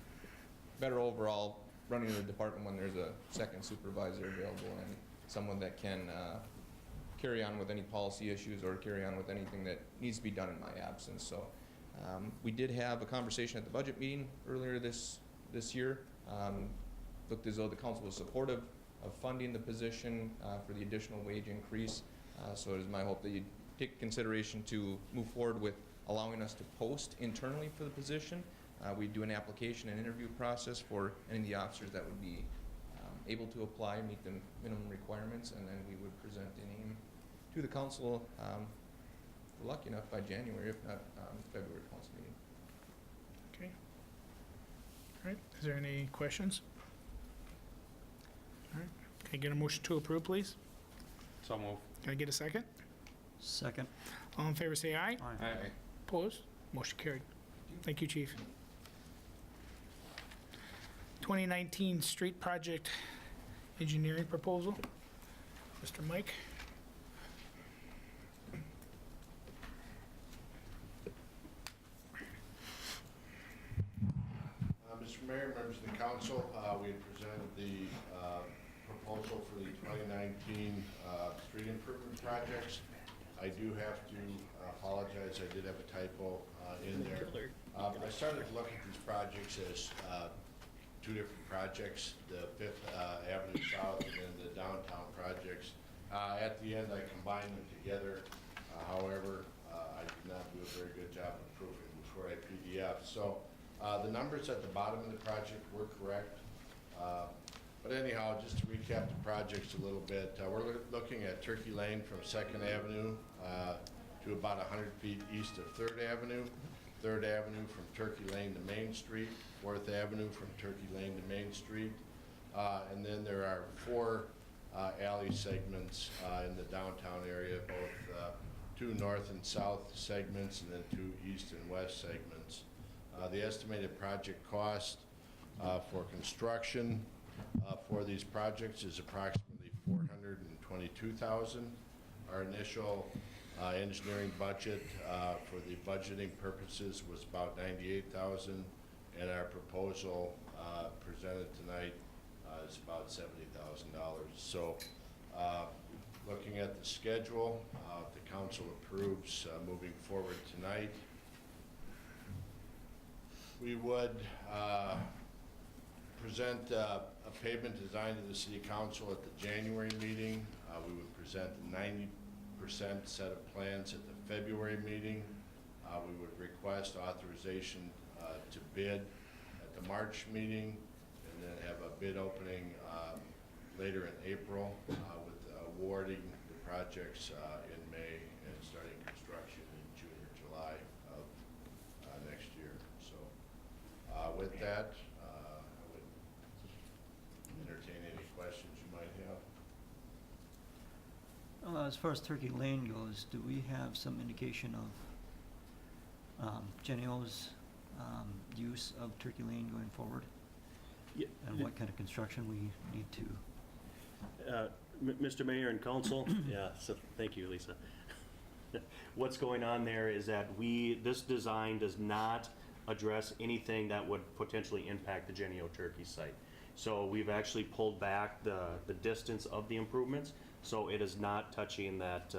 better overall running the department when there's a second supervisor available and someone that can carry on with any policy issues or carry on with anything that needs to be done in my absence. So we did have a conversation at the budget meeting earlier this year. Looked as though the council was supportive of funding the position for the additional wage increase. So it is my hope that you take consideration to move forward with allowing us to post internally for the position. We do an application and interview process for any of the officers that would be able to apply, meet the minimum requirements, and then we would present the name to the council, if we're lucky enough, by January, if not February council meeting. Okay. All right. Is there any questions? All right. Can I get a motion to approve, please? So move. Can I get a second? Second. All in favor, say aye. Aye. Opposed? Motion carried. Thank you, Chief. 2019 street project engineering proposal. Mr. Mike? Mr. Mayor, members of the council, we had presented the proposal for the 2019 street improvement projects. I do have to apologize, I did have a typo in there. I started to look at these projects as 2 different projects, the 5th Avenue South and then the downtown projects. At the end, I combined them together. However, I did not do a very good job of proofing before I PDF. So the numbers at the bottom of the project were correct. But anyhow, just to recap the projects a little bit, we're looking at Turkey Lane from 2nd Avenue to about 100 feet east of 3rd Avenue, 3rd Avenue from Turkey Lane to Main Street, 4th Avenue from Turkey Lane to Main Street, and then there are 4 alley segments in the downtown area, both 2 north and south segments and then 2 east and west segments. The estimated project cost for construction for these projects is approximately $422,000. Our initial engineering budget for the budgeting purposes was about $98,000, and our proposal presented tonight is about $70,000. So looking at the schedule, if the council approves moving forward tonight, we would present a pavement design to the city council at the January meeting. We would present the 50% set of plans at the February meeting. We would request authorization to bid at the March meeting, and then have a bid opening later in April, with awarding the projects in May and starting construction in June or July of next year. So with that, I would entertain any questions you might have. As far as Turkey Lane goes, do we have some indication of Genio's use of Turkey Lane going forward? Yeah, And what kind of construction we need to? Mr. Mayor and Council, yeah, so thank you, Lisa. What's going on there is that this design does not address anything that would potentially impact the Genio Turkey site. So we've actually pulled back the distance of the improvements, so it is not touching that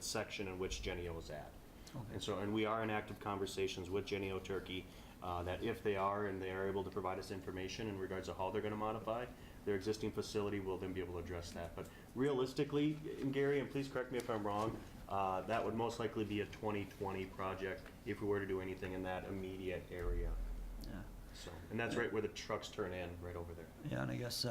section in which Genio is at. Okay. And we are in active conversations with Genio Turkey, that if they are able to provide us information in regards to how they're gonna modify their existing facility, we'll then be able to address that. But realistically, and Gary, and please correct me if I'm wrong, that would most likely be a 2020 project if we were to do anything in that immediate area. Yeah. So, and that's right where the trucks turn in, right over there. Yeah, and I guess,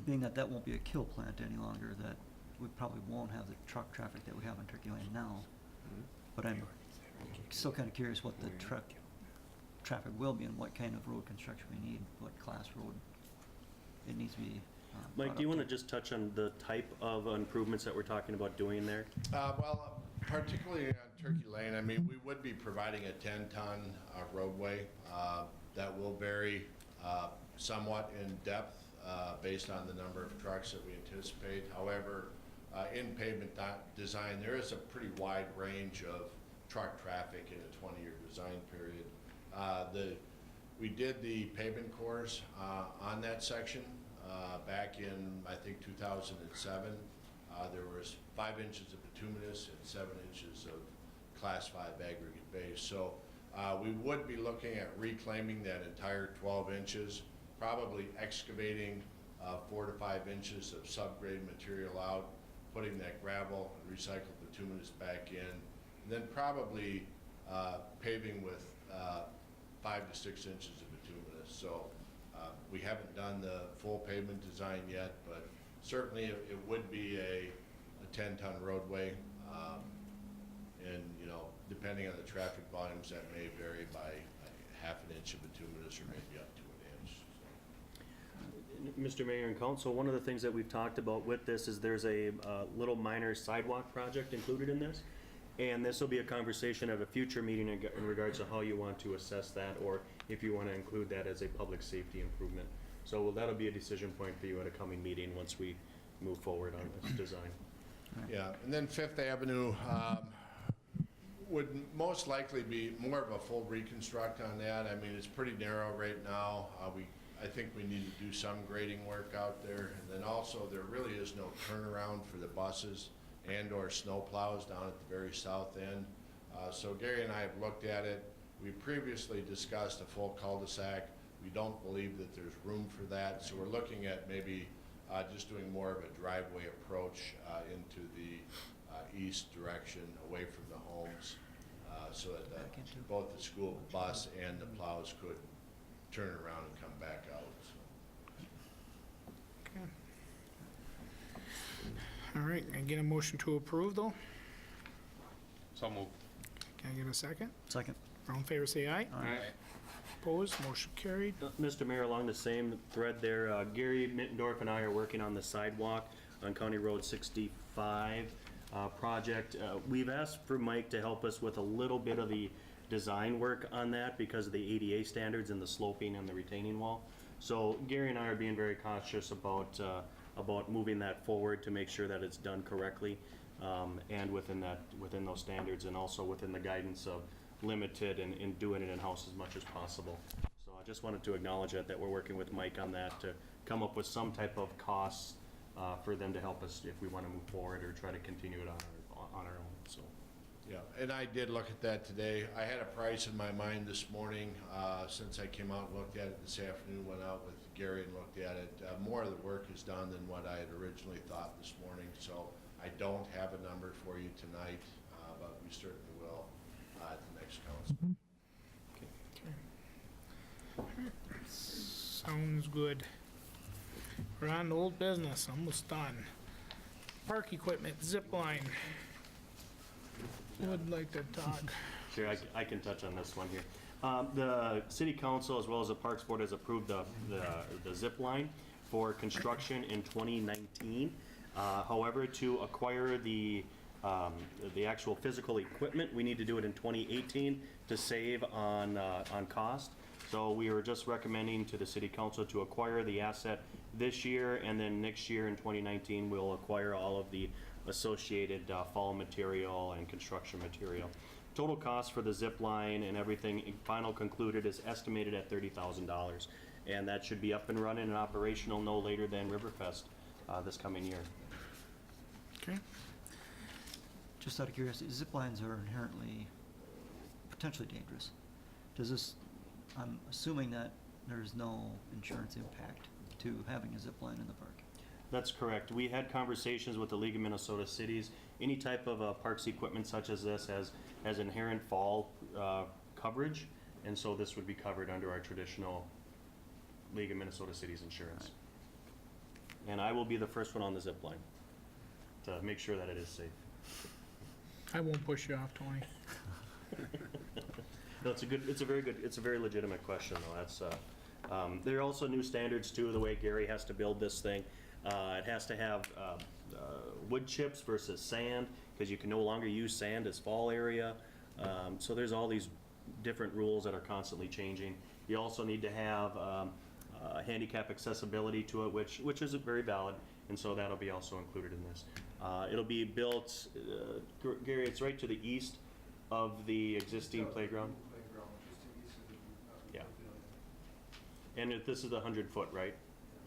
being that that won't be a kill plant any longer, that we probably won't have the truck traffic that we have on Turkey Lane now. But I'm still kind of curious what the truck traffic will be and what kind of road construction we need, what class road it needs to be. Mike, do you want to just touch on the type of improvements that we're talking about doing there? Well, particularly on Turkey Lane, I mean, we would be providing a 10-ton roadway. That will vary somewhat in depth based on the number of trucks that we anticipate. However, in pavement design, there is a pretty wide range of truck traffic in a 20-year design period. We did the pavement cores on that section back in, I think, 2007. There was 5 inches of bituminous and 7 inches of Class 5 aggregate base. So we would be looking at reclaiming that entire 12 inches, probably excavating 4 to 5 inches of subgrade material out, putting that gravel and recycled bituminous back in, and then probably paving with 5 to 6 inches of bituminous. So we haven't done the full pavement design yet, but certainly it would be a 10-ton roadway. And, you know, depending on the traffic volumes, that may vary by half an inch of bituminous or maybe up to an inch. Mr. Mayor and Council, one of the things that we've talked about with this is there's a little minor sidewalk project included in this. And this will be a conversation at a future meeting in regards to how you want to assess that, or if you want to include that as a public safety improvement. So that'll be a decision point for you at a coming meeting once we move forward on this design. Yeah, and then Fifth Avenue would most likely be more of a full reconstruct on that. I mean, it's pretty narrow right now. I think we need to do some grading work out there. And then also, there really is no turnaround for the buses and/or snow plows down at the very south end. So Gary and I have looked at it. We previously discussed a full cul-de-sac. We don't believe that there's room for that, so we're looking at maybe just doing more of a driveway approach into the east direction, away from the homes, so that both the school bus and the plows could turn around and come back out. So. Okay. All right, can I get a motion to approve, though? So moved. Can I get a second? Second. All in favor, say aye. Aye. Opposed, motion carried. Mr. Mayor, along the same thread there, Gary Mittendorf and I are working on the sidewalk on County Road 65 project. We've asked for Mike to help us with a little bit of the design work on that because of the ADA standards and the sloping and the retaining wall. So Gary and I are being very cautious about moving that forward to make sure that it's done correctly and within those standards, and also within the guidance of limited and doing it in-house as much as possible. So I just wanted to acknowledge that we're working with Mike on that to come up with some type of costs for them to help us if we want to move forward or try to continue it on our own. So. Yeah, and I did look at that today. I had a price in my mind this morning. Since I came out and looked at it this afternoon, went out with Gary and looked at it. More of the work is done than what I had originally thought this morning. So I don't have a number for you tonight, but we certainly will at the next council. Sounds good. We're on to old business, almost done. Park equipment, zip line. Who would like to talk? Sure, I can touch on this one here. The city council, as well as the Parks Board, has approved the zip line for construction in 2019. However, to acquire the actual physical equipment, we need to do it in 2018 to save on cost. So we are just recommending to the city council to acquire the asset this year, and then next year in 2019, we'll acquire all of the associated fall material and construction material. Total cost for the zip line and everything final concluded is estimated at $30,000, and that should be up and running and operational no later than Riverfest this coming year. Okay. Just out of curiosity, zip lines are inherently potentially dangerous. Does this, I'm assuming that there's no insurance impact to having a zip line in the park? That's correct. We had conversations with the League of Minnesota Cities. Any type of parks equipment such as this has inherent fall coverage, and so this would be covered under our traditional League of Minnesota Cities insurance. And I will be the first one on the zip line to make sure that it is safe. I won't push you off, Tony. No, it's a very legitimate question, though. That's there are also new standards too. The way Gary has to build this thing, it has to have wood chips versus sand, because you can no longer use sand as fall area. So there's all these different rules that are constantly changing. You also need to have handicap accessibility to it, which is very valid, and so that'll be also included in this. It'll be built, Gary, it's right to the east of the existing playground. Yeah. And this is the 100-foot, right?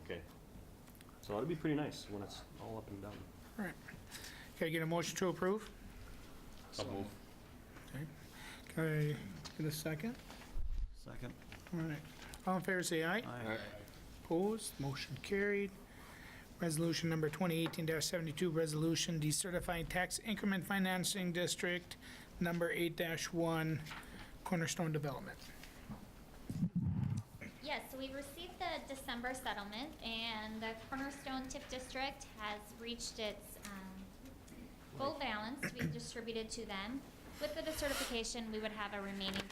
Okay. So it'll be pretty nice when it's all up and down. All right. Can I get a motion to approve? I'll move. Okay. Can I get a second? Second. All right. All in favor, say aye. Aye. Opposed? Motion carried. Resolution number 2018-72, resolution decertifying tax increment financing district number 8-1, Cornerstone Development. Yes, so we received the December settlement, and the Cornerstone TIF district has reached its full balance to be distributed to them. With the decertification, we would have a remaining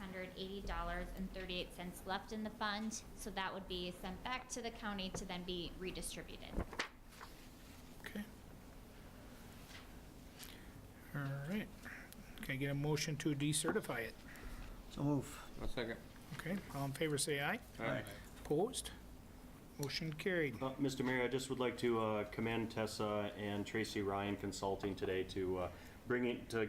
$5,680.38 left in the fund, so that would be sent back to the county to then be redistributed. Okay. All right. Can I get a motion to decertify it? So move. I'll second. Okay. All in favor, say aye. Aye. Opposed? Motion carried. Mr. Mayor, I just would like to commend Tessa and Tracy Ryan Consulting today to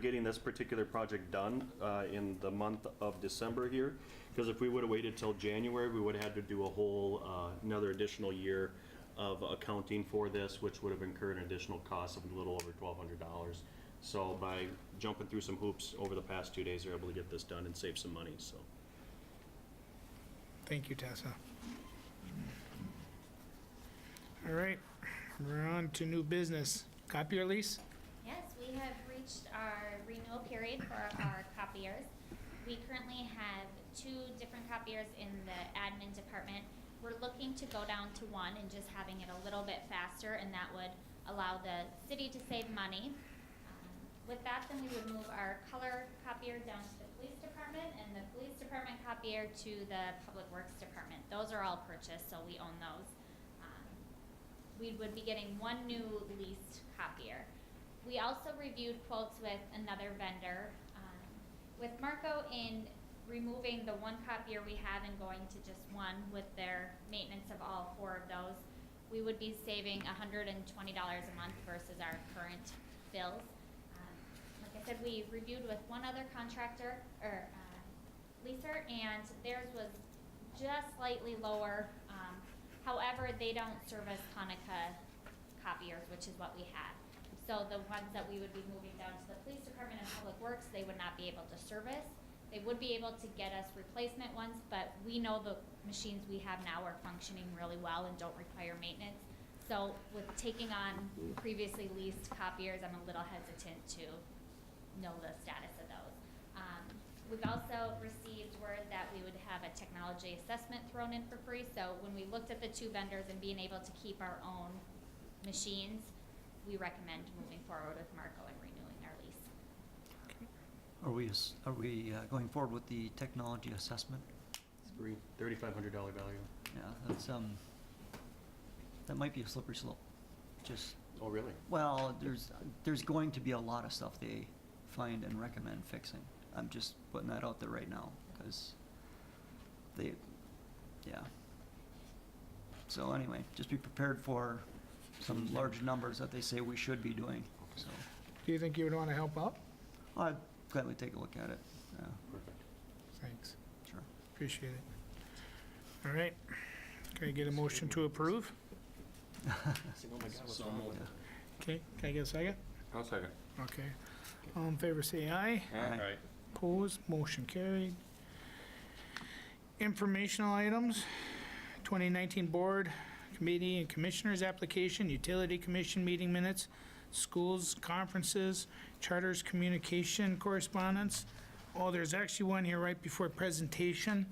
getting this particular project done in the month of December here, because if we would have waited till January, we would have had to do a whole another additional year of accounting for this, which would have incurred an additional cost of a little over $1,200. So by jumping through some hoops over the past 2 days, they're able to get this done and save some money. So Thank you, Tessa. All right. We're on to new business. Copier lease? Yes, we have reached our renewal period for our copiers. We currently have 2 different copiers in the admin department. We're looking to go down to 1 and just having it a little bit faster, and that would allow the city to save money. With that, then we would move our color copier down to the police department and the police department copier to the public works department. Those are all purchased, so we own those. We would be getting 1 new leased copier. We also reviewed quotes with another vendor. With Marco in removing the 1 copier we have and going to just 1 with their maintenance of all 4 of those, we would be saving $120 a month versus our current bills. Like I said, we reviewed with 1 other contractor or leaser, and theirs was just slightly lower. However, they don't service Hanukkah copiers, which is what we had. So the ones that we would be moving down to the police department and public works, they would not be able to service. They would be able to get us replacement ones, but we know the machines we have now are functioning really well and don't require maintenance. So with taking on previously leased copiers, I'm a little hesitant to know the status of those. We've also received word that we would have a technology assessment thrown in for free. So when we looked at the two vendors and being able to keep our own machines, we recommend moving forward with Marco and renewing our lease. Are we going forward with the technology assessment? $3,500 value. Yeah, that's, that might be a slippery slope. Just, Oh, really? well, there's going to be a lot of stuff they find and recommend fixing. I'm just putting that out there right now, because yeah. So anyway, just be prepared for some large numbers that they say we should be doing, so. Do you think you would want to help out? I'd gladly take a look at it, yeah, Perfect. Thanks. sure. Appreciate it. All right. Can I get a motion to approve? Oh my God, what's wrong with it? Okay, can I get a second? I'll second. Okay. All in favor, say aye. Aye. Opposed, motion carried. Informational items, 2019 Board, Committee, and Commissioners application, Utility Commission meeting minutes, schools, conferences, charters, communication correspondence. Oh, there's actually one here right before presentation.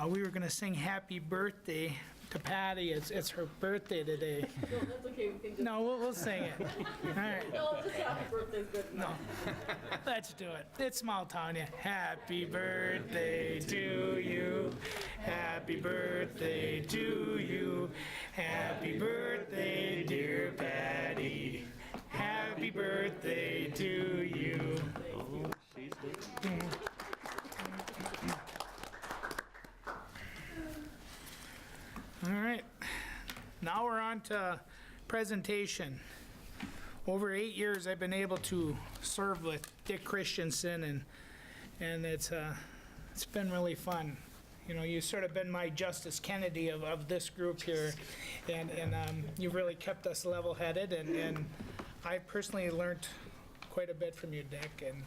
We were gonna sing happy birthday to Patty. It's her birthday today. No, that's okay, we can just. No, we'll sing it. All right. No, just happy birthday's good enough. Let's do it. It's small town, yeah. Happy birthday to you. Happy birthday to you. Happy birthday, dear Patty. Happy birthday to you. Oh, she's doing. All right. Now we're on to presentation. Over 8 years, I've been able to serve with Dick Christensen, and it's been really fun. You know, you've sort of been my Justice Kennedy of this group here, and you've really kept us level-headed, and I personally learned quite a bit from you, Dick, and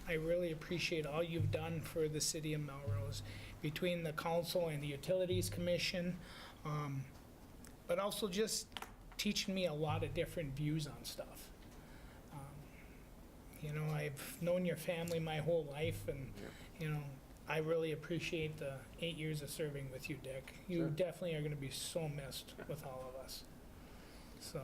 I really appreciate all you've done for the city of Melrose, between the council and the Utilities Commission, but also just teaching me a lot of different views on stuff. You know, I've known your family my whole life, and, you know, I really appreciate the 8 years of serving with you, Dick. You definitely are going to be so missed with all of us. So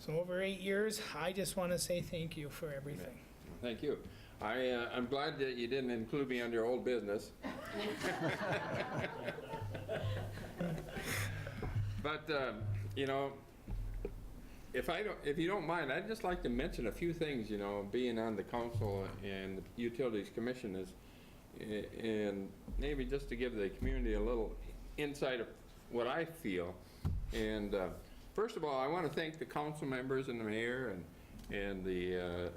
over 8 years, I just want to say thank you for everything. Thank you. I'm glad that you didn't include me under old business. But, you know, if you don't mind, I'd just like to mention a few things, you know, being on the council and the Utilities Commission is, and maybe just to give the community a little insight of what I feel. And first of all, I want to thank the council members and the mayor and the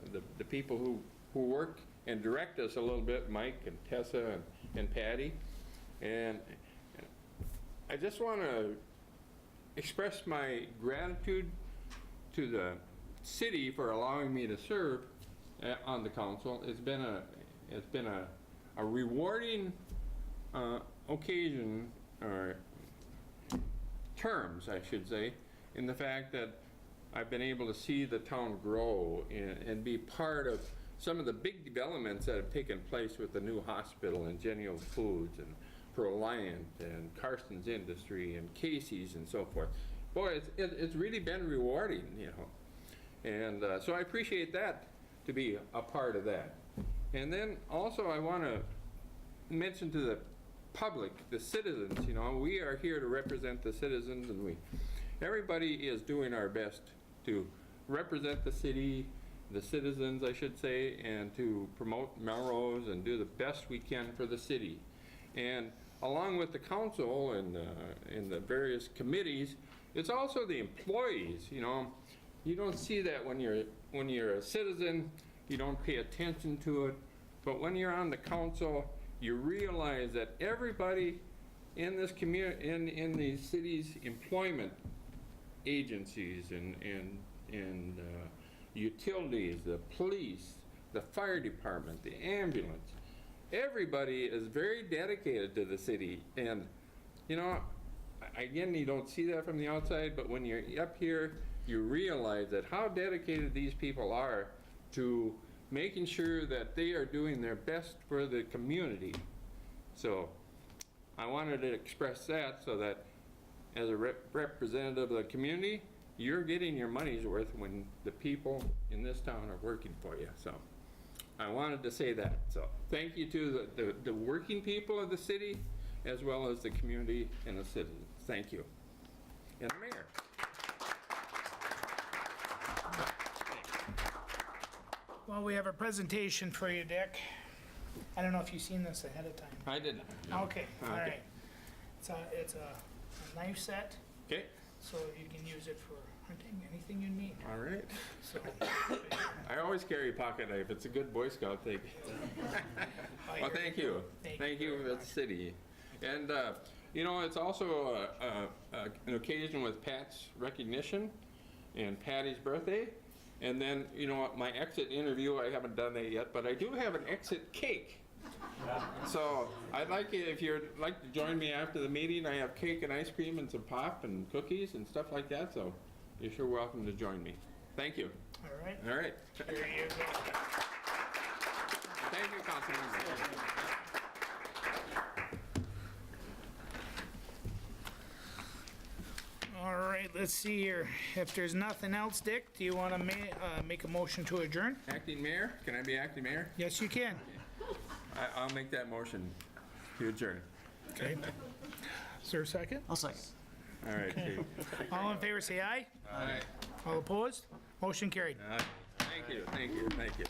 people who work and direct us a little bit, Mike and Tessa and Patty. And I just want to express my gratitude to the city for allowing me to serve on the council. It's been a rewarding occasion, or terms, I should say, in the fact that I've been able to see the town grow and be part of some of the big developments that have taken place with the new hospital and Genio Foods and Proliant and Carson's Industry and Casey's and so forth. Boy, it's really been rewarding, you know. And so I appreciate that, to be a part of that. And then also I want to mention to the public, the citizens, you know, we are here to represent the citizens, and everybody is doing our best to represent the city, the citizens, I should say, and to promote Melrose and do the best we can for the city. And along with the council and the various committees, it's also the employees, you know. You don't see that when you're a citizen, you don't pay attention to it, but when you're on the council, you realize that everybody in this community, in the city's employment agencies and utilities, the police, the fire department, the ambulance, everybody is very dedicated to the city. And, you know, again, you don't see that from the outside, but when you're up here, you realize that how dedicated these people are to making sure that they are doing their best for the community. So I wanted to express that so that as a representative of the community, you're getting your money's worth when the people in this town are working for you. So I wanted to say that. So thank you to the working people of the city as well as the community and the citizens. Thank you. And the mayor. Well, we have a presentation for you, Dick. I don't know if you've seen this ahead of time. I didn't. Okay, all right. It's a knife set, Okay, so you can use it for hunting, anything you need. all right. So, I always carry a pocket knife. It's a good Boy Scout thing. Well, thank you. Thank you for the city. And, you know, it's also an occasion with Pat's recognition and Patty's birthday. And then, you know, my exit interview, I haven't done that yet, but I do have an exit cake. So I'd like you, if you'd like to join me after the meeting, I have cake and ice cream and some pop and cookies and stuff like that. So you're sure welcome to join me. Thank you. all right, All right. here you go. Thank you, Councilman. All right, let's see here. If there's nothing else, Dick, do you want to make a motion to adjourn? Acting mayor, can I be acting mayor? Yes, you can. I'll make that motion to adjourn. Okay. Is there a second? I'll second. All right. Okay. All in favor, say aye. All right. All opposed? Motion carried. Thank you, thank you, thank you.